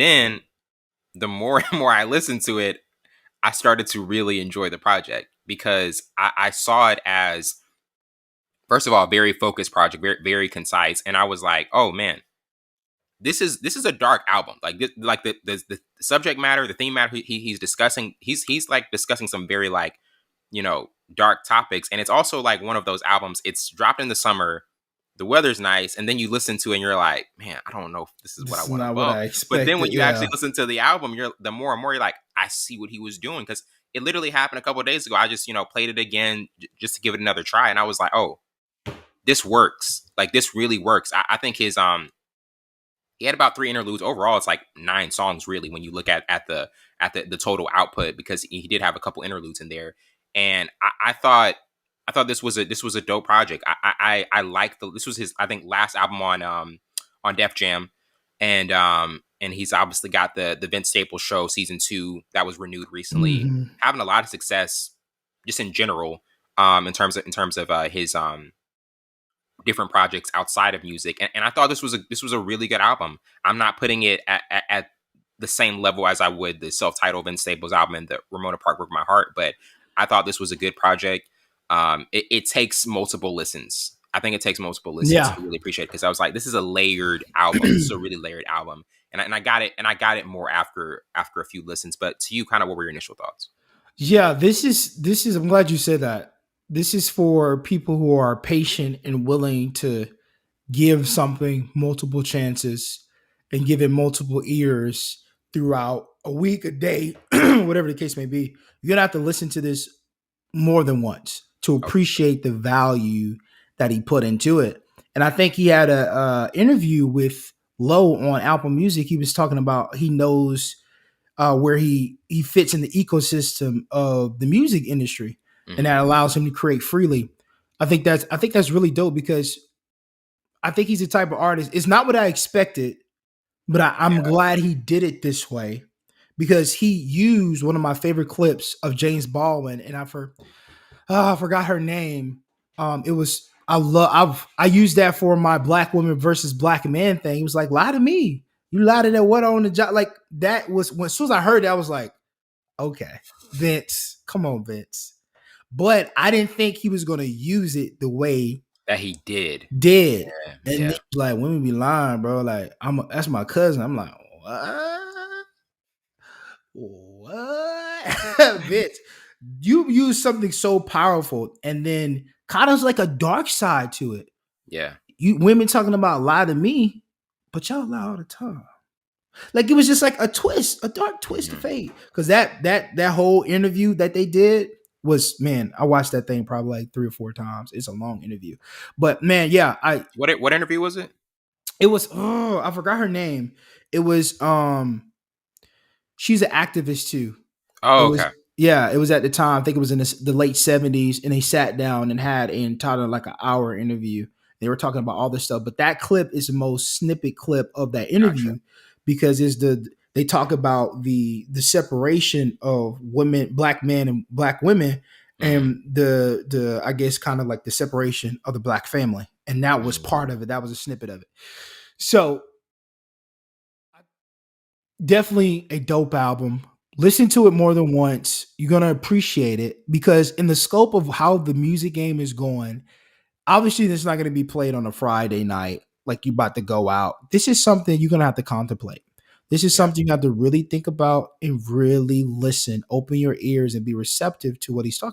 then the more and more I listened to it, I started to really enjoy the project because I saw it as, first of all, a very focused project, very, very concise. And I was like, oh man, this is a dark album. Like this, like the subject matter, the theme matter he's discussing, he's like discussing some very like, dark topics. And it's also like one of those albums, it's dropped in the summer, the weather's nice, and then you listen to it and you're like, man, I don't know if this is what I This is want to not what bump. I But then when expected. you actually Yeah. listen to the album, you're the more and more you're like, I see what he was doing. Because it literally happened a couple of days ago. I just, played it again just to give it another try. And I was like, oh, this works. Like this really works. I think he had about 3 interludes. Overall, it's like 9 songs really when you look at the total output, because he did have a couple interludes in there. And I thought this was a dope project. I like this was his, I think, last album on Def Jam, and he's obviously got the Vince Staples Show season 2 that was renewed recently, Hmm. having a lot of success just in general, in terms of his different projects outside of music. And I thought this was a really good album. I'm not putting it at the same level as I would the self-titled Vince Staples album and the Ramona Park Broke My Heart, but I thought this was a good project. It takes multiple listens. I think it takes multiple listens Yeah. to really appreciate it, because I was like, this is a layered album. This is a really layered album. And I got it more after a few listens. But to you, kind of, what were your initial thoughts? Yeah, this is I'm glad you said that. This is for people who are patient and willing to give something multiple chances and give it multiple ears throughout a week, a day, whatever the case may be. You're gonna have to listen to this more than once to Oh, for sure. appreciate the value that he put into it. And I think he had a interview with Lowe on Apple Music. He was talking about he knows where he fits in the ecosystem of the music industry, and Hmm. that allows him to create freely. I think that's really dope because I think he's the type of artist. It's not what I expected, but I'm glad he did it this way because he used one of my favorite clips of James Baldwin, and I forgot her name. It was I used that for my black woman versus black man thing. He was like, lie to me. You lied to that what on the job? Like that was when as soon as I heard that, I was like, okay, Vince, come on, Vince. But I didn't think he was gonna use it the way That he did. did. Yeah. And Yeah. then, like women be lying, bro. Like that's my cousin. I'm like, what? What? Vince, you use something so powerful, and then kind of like a dark side to it. Yeah. You women talking about lie to me, but y'all lie all the time. Like it was just like a twist, a dark twist of Hmm. fate. Because that whole interview that they did was, man, I watched that thing probably like 3 or 4 times. It's a long interview, but man, yeah, What interview was it? it was. Oh, I forgot her name. It was she's an activist too. It Oh, was, okay. yeah, it was at the time. I think it was in the late 70s, and they sat down and had an entire like an hour interview. They were talking about all this stuff, but that clip is the most snippet clip of that Gotcha. interview because it's they talk about the separation of women, black men and black women, Hmm. and the I guess kind of like the separation of the black family, and that was part of it. That was a snippet of it. So definitely a dope album. Listen to it more than once. You're gonna appreciate it because in the scope of how the music game is going, obviously this is not gonna be played on a Friday night like you about to go out. This is something you're gonna have to contemplate. This is Yeah. something you have to really think about and really listen. Open your ears and be receptive to what he's talking